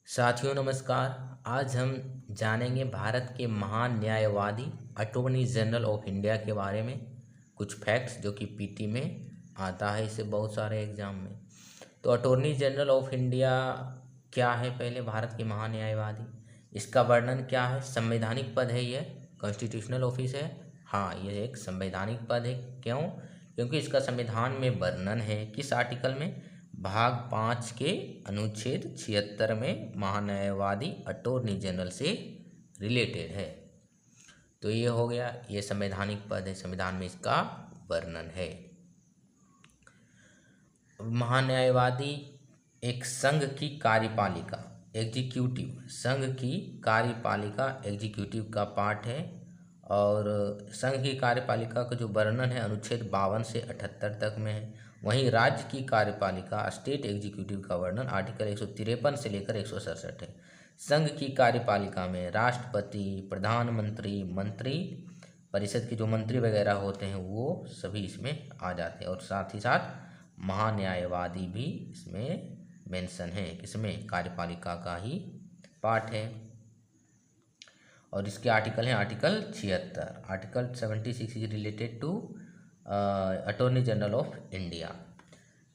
साथियों नमस्कार। आज हम जानेंगे भारत के महान न्यायवादी अटॉर्नी जनरल ऑफ इंडिया के बारे में कुछ फैक्ट्स जो कि पीटी में आता है, इसे बहुत सारे एग्जाम में। तो अटॉर्नी जनरल ऑफ इंडिया क्या है? पहले भारत के महान न्यायवादी, इसका वर्णन क्या है? संवैधानिक पद है, यह कॉन्स्टिट्यूशनल ऑफिस है। हाँ, यह एक संवैधानिक पद है। क्यों? क्योंकि इसका संविधान में वर्णन है। किस आर्टिकल में? भाग 5 के अनुच्छेद 76 में महान्यायवादी अटॉर्नी जनरल से रिलेटेड है। तो ये हो गया, ये संवैधानिक पद है, संविधान में इसका वर्णन है। महान्यायवादी एक संघ की कार्यपालिका एग्जीक्यूटिव, संघ की कार्यपालिका एग्जीक्यूटिव का पार्ट है। और संघ की कार्यपालिका का जो वर्णन है अनुच्छेद 52 से 78 तक में है। वहीं राज्य की कार्यपालिका स्टेट एग्जीक्यूटिव का वर्णन आर्टिकल 153 से लेकर 167 है। संघ की कार्यपालिका में राष्ट्रपति, प्रधानमंत्री, मंत्री परिषद के जो मंत्री वगैरह होते हैं वो सभी इसमें आ जाते हैं। और साथ ही साथ महान्यायवादी भी इसमें मेंशन है। इसमें कार्यपालिका का ही पार्ट है। और इसके आर्टिकल हैं article 76। Article 76 is related to attorney general of India.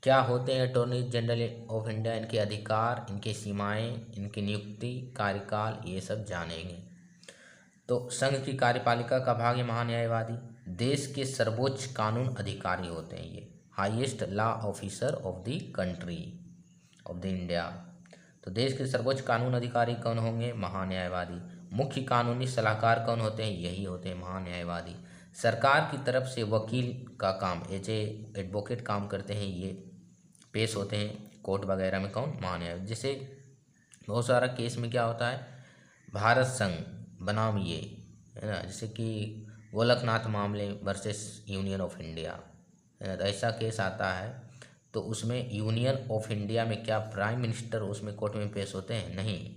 क्या होते हैं अटॉर्नी जनरल ऑफ इंडिया? इनके अधिकार, इनकी सीमाएं, इनकी नियुक्ति, कार्यकाल, ये सब जानेंगे। तो संघ की कार्यपालिका का भाग है महान्यायवादी। देश के सर्वोच्च कानून अधिकारी होते हैं ये, highest law officer of the country of the India. तो देश के सर्वोच्च कानून अधिकारी कौन होंगे? महान्यायवादी। मुख्य कानूनी सलाहकार कौन होते हैं? यही होते हैं महान्यायवादी। सरकार की तरफ से वकील का काम, एज ए एडवोकेट काम करते हैं, ये पेश होते हैं कोर्ट वगैरह में। कौन? महान्यायवादी। जैसे बहुत सारा केस में क्या होता है, भारत संघ बनाम ये है ना, जैसे कि गोलकनाथ मामले वर्सेस यूनियन ऑफ इंडिया है ना, तो ऐसा केस आता है। तो उसमें यूनियन ऑफ इंडिया में क्या प्राइम मिनिस्टर उसमें कोर्ट में पेश होते हैं? नहीं,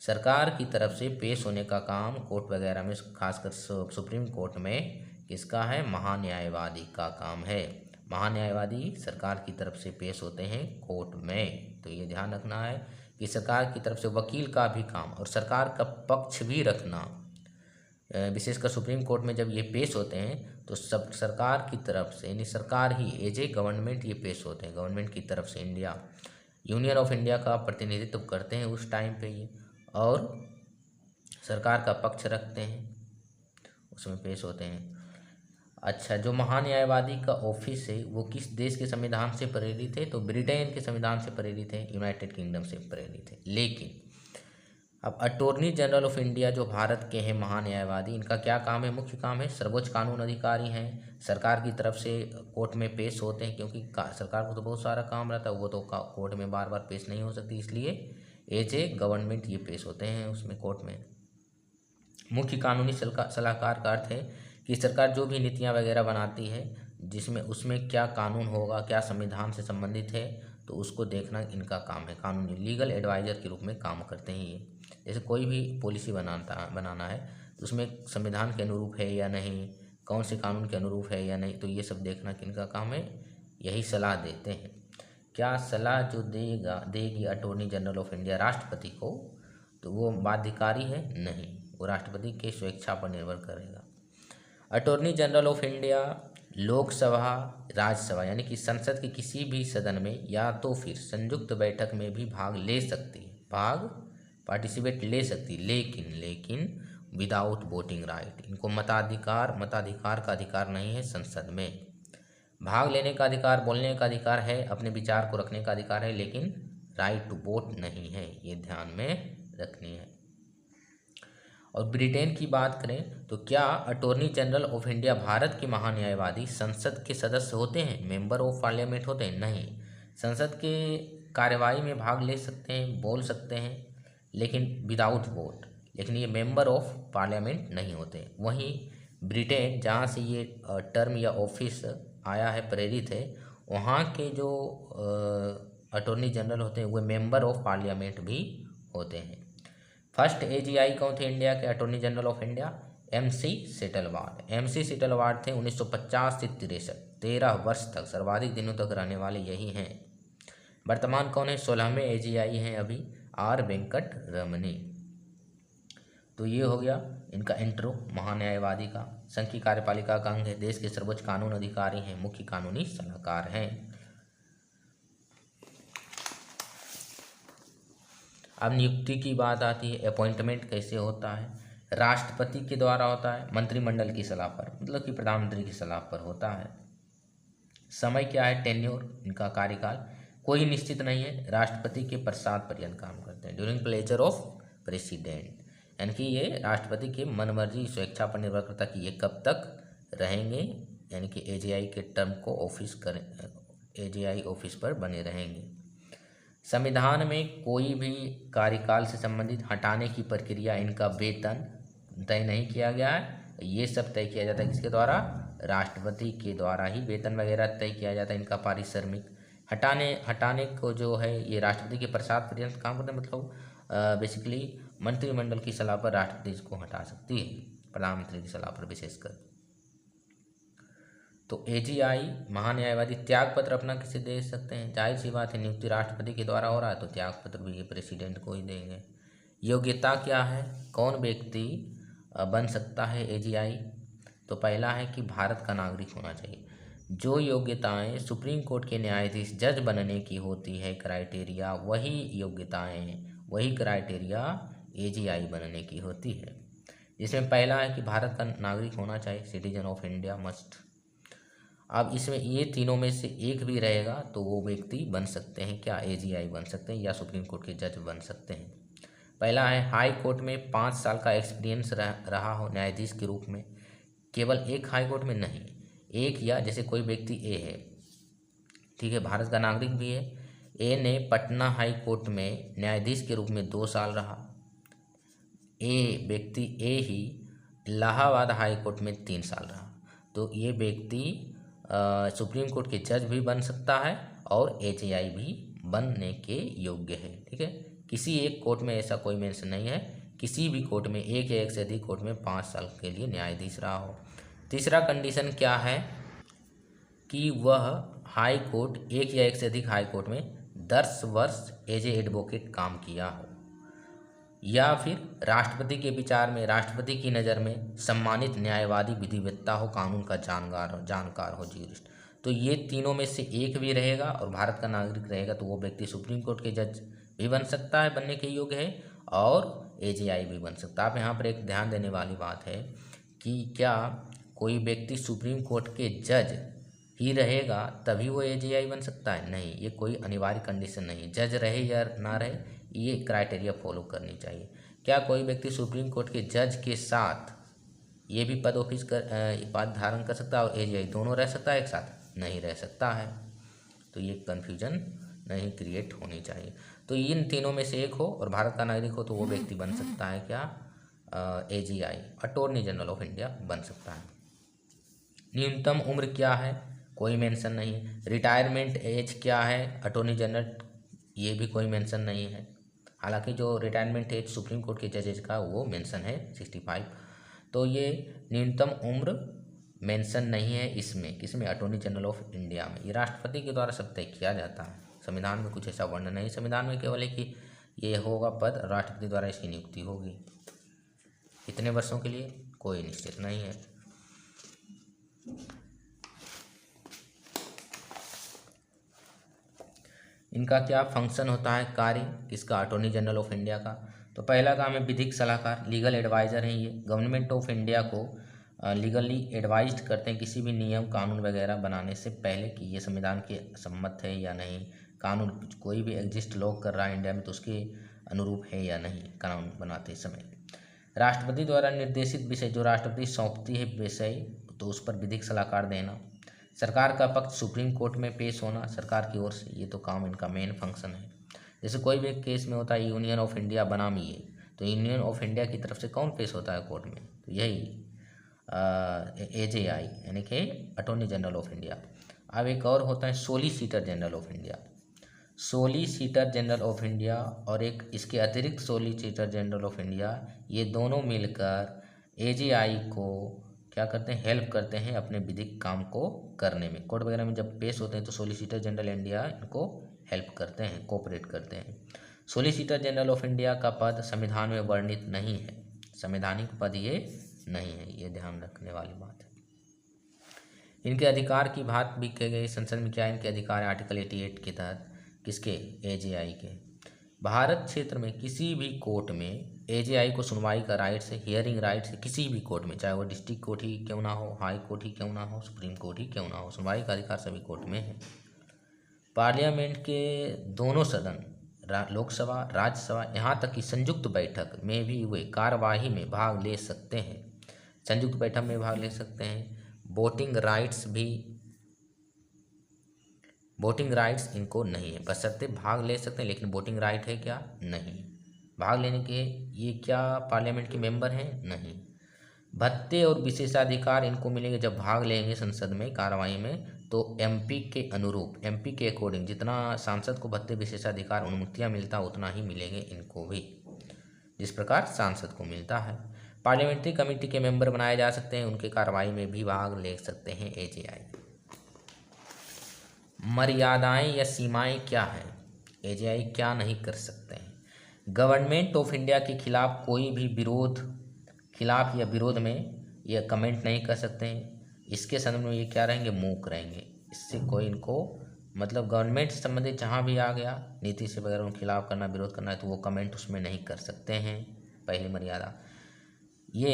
सरकार की तरफ से पेश होने का काम कोर्ट वगैरह में, खासकर सुप्रीम कोर्ट में किसका है? महान्यायवादी का काम है। महान्यायवादी सरकार की तरफ से पेश होते हैं कोर्ट में। तो ये ध्यान रखना है कि सरकार की तरफ से वकील का भी काम और सरकार का पक्ष भी रखना, विशेषकर सुप्रीम कोर्ट में जब ये पेश होते हैं तो सब सरकार की तरफ से, यानी सरकार ही एज ए गवर्नमेंट ये पेश होते हैं, गवर्नमेंट की तरफ से। इंडिया, यूनियन ऑफ इंडिया का प्रतिनिधित्व करते हैं उस टाइम पे ये, और सरकार का पक्ष रखते हैं, उसमें पेश होते हैं। अच्छा, जो महान्यायवादी का ऑफिस है वो किस देश के संविधान से प्रेरित है? तो ब्रिटेन के संविधान से प्रेरित है, यूनाइटेड किंगडम से प्रेरित है। लेकिन अब अटॉर्नी जनरल ऑफ इंडिया जो भारत के हैं महान्यायवादी, इनका क्या काम है? मुख्य काम है सर्वोच्च कानून अधिकारी हैं, सरकार की तरफ से कोर्ट में पेश होते हैं, क्योंकि सरकार को तो बहुत सारा काम रहता है, वो तो कोर्ट में बार बार पेश नहीं हो सकती, इसलिए एज ए गवर्नमेंट ये पेश होते हैं उसमें कोर्ट में। मुख्य कानूनी सलाहकार का अर्थ है कि सरकार जो भी नीतियाँ वगैरह बनाती है, जिसमें उसमें क्या कानून होगा, क्या संविधान से संबंधित है, तो उसको देखना इनका काम है। कानूनी लीगल एडवाइज़र के रूप में काम करते हैं ये। जैसे कोई भी पॉलिसी बनाना है तो उसमें संविधान के अनुरूप है या नहीं, कौन से कानून के अनुरूप है या नहीं, तो ये सब देखना किनका काम है? यही सलाह देते हैं। क्या सलाह जो देगी अटॉर्नी जनरल ऑफ इंडिया राष्ट्रपति को, तो वो बाध्यकारी है? नहीं, वो राष्ट्रपति के स्वेच्छा पर निर्भर करेगा। Attorney general of India Lok Sabha, Rajya Sabha यानी कि संसद के किसी भी सदन में या तो फिर संयुक्त बैठक में भी भाग ले सकती है, पार्टिसिपेट ले सकती, लेकिन विदाउट वोटिंग राइट। इनको मताधिकार का अधिकार नहीं है संसद में। भाग लेने का अधिकार, बोलने का अधिकार है, अपने विचार को रखने का अधिकार है, लेकिन राइट टू वोट नहीं है, ये ध्यान में रखनी है। और ब्रिटेन की बात करें तो क्या attorney general of India Bharat के महान्यायवादी संसद के सदस्य होते हैं, मेंबर ऑफ पार्लियामेंट होते हैं? नहीं, संसद के कार्यवाही में भाग ले सकते हैं, बोल सकते हैं, लेकिन विदाउट वोट, लेकिन ये मेंबर ऑफ पार्लियामेंट नहीं होते। वहीं ब्रिटेन, जहाँ से ये टर्म या ऑफिस आया है, प्रेरित है, वहाँ के जो अटॉर्नी जनरल होते हैं वो मेंबर ऑफ पार्लियामेंट भी होते हैं। फर्स्ट एजीआई कौन थे इंडिया के attorney general of India? MC Setalvad. MC Setalvad थे 1950 से 63, 13 वर्ष तक, सर्वाधिक दिनों तक रहने वाले यही हैं। वर्तमान कौन है? 16वें एजीआई हैं अभी, आर वेंकट रमनी। तो ये हो गया इनका इंट्रो महान्यायवादी का। संघ की कार्यपालिका का अंग है, देश के सर्वोच्च कानून अधिकारी हैं, मुख्य कानूनी सलाहकार हैं। अब नियुक्ति की बात आती है, अपॉइंटमेंट कैसे होता है। राष्ट्रपति के द्वारा होता है, मंत्रिमंडल की सलाह पर, मतलब कि प्रधानमंत्री की सलाह पर होता है। समय क्या है, टेन्योर, इनका कार्यकाल कोई निश्चित नहीं है, राष्ट्रपति के प्रसाद पर्यंत काम करते हैं। ड्यूरिंग प्लेजर ऑफ प्रेसिडेंट, यानी कि ये राष्ट्रपति के मनमर्जी स्वेच्छा पर निर्भर करता है कि ये कब तक रहेंगे, यानी कि एजीआई के टर्म को एजीआई ऑफिस पर बने रहेंगे। संविधान में कोई भी कार्यकाल से संबंधित हटाने की प्रक्रिया, इनका वेतन तय नहीं किया गया है। ये सब तय किया जाता है किसके द्वारा, राष्ट्रपति के द्वारा ही वेतन वगैरह तय किया जाता है। इनका पारिश्रमिक हटाने को जो है ये राष्ट्रपति के प्रसाद पर्यंत काम करते हैं, मतलब बेसिकली मंत्रिमंडल की सलाह पर राष्ट्रपति इसको हटा सकती है, प्रधानमंत्री की सलाह पर विशेषकर। तो एजीआई महान्यायवादी त्याग पत्र अपना किसे दे सकते हैं, जाहिर सी बात है नियुक्ति राष्ट्रपति के द्वारा हो रहा है तो त्याग पत्र भी ये प्रेसिडेंट को ही देंगे। योग्यता क्या है, कौन व्यक्ति बन सकता है एजीआई, तो पहला है कि भारत का नागरिक होना चाहिए। जो योग्यताएं सुप्रीम कोर्ट के न्यायाधीश जज बनने की होती है क्राइटेरिया, वही क्राइटेरिया एजीआई बनने की होती है। जिसमें पहला है कि भारत का नागरिक होना चाहिए, सिटीजन ऑफ इंडिया मस्ट। अब इसमें ये तीनों में से एक भी रहेगा तो वो व्यक्ति बन सकते हैं क्या, एजीआई बन सकते हैं या सुप्रीम कोर्ट के जज बन सकते हैं। पहला है हाई कोर्ट में 5 साल का एक्सपीरियंस रहा हो न्यायाधीश के रूप में, केवल एक हाई कोर्ट में नहीं, एक या जैसे कोई व्यक्ति ए है, ठीक है, भारत का नागरिक भी है, ए ने पटना हाई कोर्ट में न्यायाधीश के रूप में 2 साल रहा, व्यक्ति ए ही इलाहाबाद हाई कोर्ट में 3 साल रहा, तो ये व्यक्ति सुप्रीम कोर्ट के जज भी बन सकता है और एजीआई भी बनने के योग्य है। ठीक है, किसी एक कोर्ट में ऐसा कोई मेंशन नहीं है, किसी भी कोर्ट में एक या एक से अधिक कोर्ट में 5 साल के लिए न्यायाधीश रहा हो। तीसरा कंडीशन क्या है कि वह हाई कोर्ट, एक या एक से अधिक हाई कोर्ट में 10 वर्ष एज ए एडवोकेट काम किया हो, या फिर राष्ट्रपति के विचार में, राष्ट्रपति की नज़र में सम्मानित न्यायवादी विधिवेत्ता हो, कानून का जानकार हो, ज्यूरिस्ट। तो ये तीनों में से एक भी रहेगा और भारत का नागरिक रहेगा तो वो व्यक्ति सुप्रीम कोर्ट के जज भी बन सकता है, बनने के योग्य है, और एजीआई भी बन सकता है। आप यहाँ पर एक ध्यान देने वाली बात है कि क्या कोई व्यक्ति सुप्रीम कोर्ट के जज ही रहेगा तभी वो एजीआई बन सकता है, नहीं, ये कोई अनिवार्य कंडीशन नहीं है। जज रहे या ना रहे, ये क्राइटेरिया फॉलो करनी चाहिए। क्या कोई व्यक्ति सुप्रीम कोर्ट के जज के साथ ये भी पद धारण कर सकता है और एजीआई दोनों रह सकता है एक साथ, नहीं रह सकता है। तो ये कन्फ्यूजन नहीं क्रिएट होनी चाहिए। तो इन तीनों में से एक हो और भारत का नागरिक हो तो वो व्यक्ति बन सकता है क्या, AGI, attorney general of India बन सकता है। न्यूनतम उम्र क्या है, कोई मेंशन नहीं है। रिटायरमेंट एज क्या है अटॉर्नी जनरल, ये भी कोई मेंशन नहीं है। हालांकि जो रिटायरमेंट एज सुप्रीम कोर्ट के जजेज का वो मेंशन है 65। तो ये न्यूनतम उम्र मेंशन नहीं है इसमें, किसमें, अटॉर्नी जनरल ऑफ इंडिया में। ये राष्ट्रपति के द्वारा सब तय किया जाता है, संविधान में कुछ ऐसा वर्णन नहीं। संविधान में केवल है कि ये होगा पद, राष्ट्रपति द्वारा इसकी नियुक्ति होगी। इतने वर्षों के लिए कोई निश्चित नहीं है। इनका क्या फंक्शन होता है, कार्य किसका, अटॉर्नी जनरल ऑफ इंडिया का। तो पहला काम है विधिक सलाहकार, लीगल एडवाइज़र हैं ये, गवर्नमेंट ऑफ इंडिया को लीगली एडवाइज्ड करते हैं किसी भी नियम कानून वगैरह बनाने से पहले कि ये संविधान के सम्मत है या नहीं, कानून कोई भी एग्जिस्ट लॉ कर रहा है इंडिया में तो उसके अनुरूप है या नहीं कानून बनाते समय। राष्ट्रपति द्वारा निर्देशित विषय, जो राष्ट्रपति सौंपती है विषय, तो उस पर विधिक सलाहकार देना। सरकार का पक्ष सुप्रीम कोर्ट में पेश होना सरकार की ओर से, ये तो काम इनका मेन फंक्शन है। जैसे कोई भी केस में होता है यूनियन ऑफ इंडिया बनाम ये, तो यूनियन ऑफ इंडिया की तरफ से कौन पेश होता है कोर्ट में, तो यही एजीआई यानी कि अटॉर्नी जनरल ऑफ इंडिया। अब एक और होता है solicitor general of India. Solicitor general of India और एक इसके अतिरिक्त सोलिसिटर जनरल ऑफ इंडिया, ये दोनों मिलकर एजीआई को क्या करते हैं, हेल्प करते हैं अपने विधिक काम को करने में। कोर्ट वगैरह में जब पेश होते हैं तो सोलिसिटर जनरल इंडिया इनको हेल्प करते हैं, कोऑपरेट करते हैं। सॉलिसिटर जनरल ऑफ इंडिया का पद संविधान में वर्णित नहीं है, संवैधानिक पद ये नहीं है, ये ध्यान रखने वाली बात है। इनके अधिकार की बात भी की गई संसद में, क्या इनके अधिकार है आर्टिकल 88 के तहत, किसके, एजेआई के। भारत क्षेत्र में किसी भी कोर्ट में एजेआई को सुनवाई का राइट से, हियरिंग राइट से, किसी भी कोर्ट में, चाहे वो डिस्ट्रिक्ट कोर्ट ही क्यों ना हो, हाई कोर्ट ही क्यों ना हो, सुप्रीम कोर्ट ही क्यों ना हो, सुनवाई का अधिकार सभी कोर्ट में है। पार्लियामेंट के दोनों सदन, लोकसभा, राज्यसभा, यहाँ तक कि संयुक्त बैठक में भी वे कार्यवाही में भाग ले सकते हैं, संयुक्त बैठक में भाग ले सकते हैं। वोटिंग राइट्स इनको नहीं है, बशर्ते भाग ले सकते हैं, लेकिन वोटिंग राइट है क्या, नहीं। भाग लेने के ये क्या पार्लियामेंट के मेंबर हैं, नहीं। भत्ते और विशेषाधिकार इनको मिलेंगे जब भाग लेंगे संसद में कार्यवाही में, तो एमपी के अनुरूप, एमपी के अकॉर्डिंग जितना सांसद को भत्ते विशेषाधिकार अनुमतियाँ मिलता उतना ही मिलेंगे इनको भी, जिस प्रकार सांसद को मिलता है। पार्लियामेंट्री कमेटी के मेंबर बनाए जा सकते हैं, उनके कार्रवाई में भी भाग ले सकते हैं एजेआई। मर्यादाएं या सीमाएं क्या हैं, एजेआई क्या नहीं कर सकते हैं। गवर्नमेंट ऑफ इंडिया के खिलाफ कोई भी खिलाफ या विरोध में ये कमेंट नहीं कर सकते हैं। इसके संदर्भ में ये क्या रहेंगे, मूक रहेंगे। इससे कोई इनको मतलब गवर्नमेंट से संबंधित जहाँ भी आ गया नीति से वगैरह उनके खिलाफ करना, विरोध करना है, तो वो कमेंट उसमें नहीं कर सकते हैं, पहली मर्यादा। ये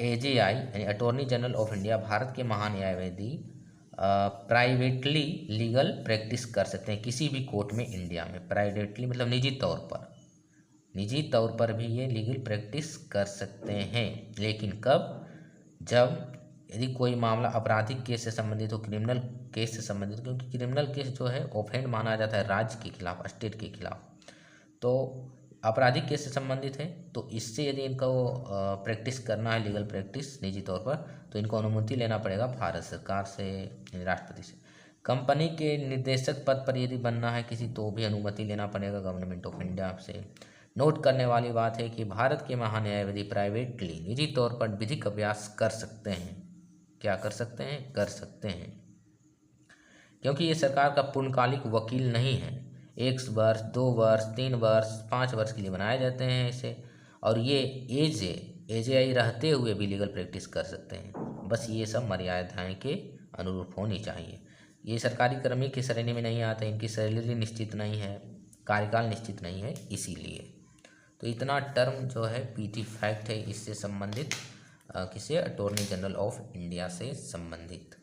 एजेआई यानी attorney general of India, Bharat के महान्यायवादी, प्राइवेटली लीगल प्रैक्टिस कर सकते हैं किसी भी कोर्ट में इंडिया में। प्राइवेटली मतलब निजी तौर पर भी ये लीगल प्रैक्टिस कर सकते हैं, लेकिन कब, जब यदि कोई मामला आपराधिक केस से संबंधित हो, क्रिमिनल केस से संबंधित, क्योंकि क्रिमिनल केस जो है ऑफेंड माना जाता है राज्य के खिलाफ, स्टेट के खिलाफ, तो आपराधिक केस से संबंधित है, तो इससे यदि इनको प्रैक्टिस करना है, लीगल प्रैक्टिस निजी तौर पर, तो इनको अनुमति लेना पड़ेगा भारत सरकार से, राष्ट्रपति से। कंपनी के निर्देशक पद पर यदि बनना है किसी, तो भी अनुमति लेना पड़ेगा गवर्नमेंट ऑफ इंडिया से। नोट करने वाली बात है कि भारत के महान्यायवादी प्राइवेटली निजी तौर पर विधिक अभ्यास कर सकते हैं। क्या कर सकते हैं, कर सकते हैं, क्योंकि ये सरकार का पूर्णकालिक वकील नहीं है। 1 वर्ष, 2 वर्ष, 3 वर्ष, 5 वर्ष के लिए बनाए जाते हैं इसे, और ये एजेआई रहते हुए भी लीगल प्रैक्टिस कर सकते हैं। बस ये सब मर्यादाएं के अनुरूप होनी चाहिए। ये सरकारी कर्मी की श्रेणी में नहीं आते, इनकी सैलरी निश्चित नहीं है, कार्यकाल निश्चित नहीं है, इसीलिए। तो इतना टर्म जो है पीटी फैक्ट है इससे संबंधित, किसे, अटॉर्नी जनरल ऑफ इंडिया से संबंधित।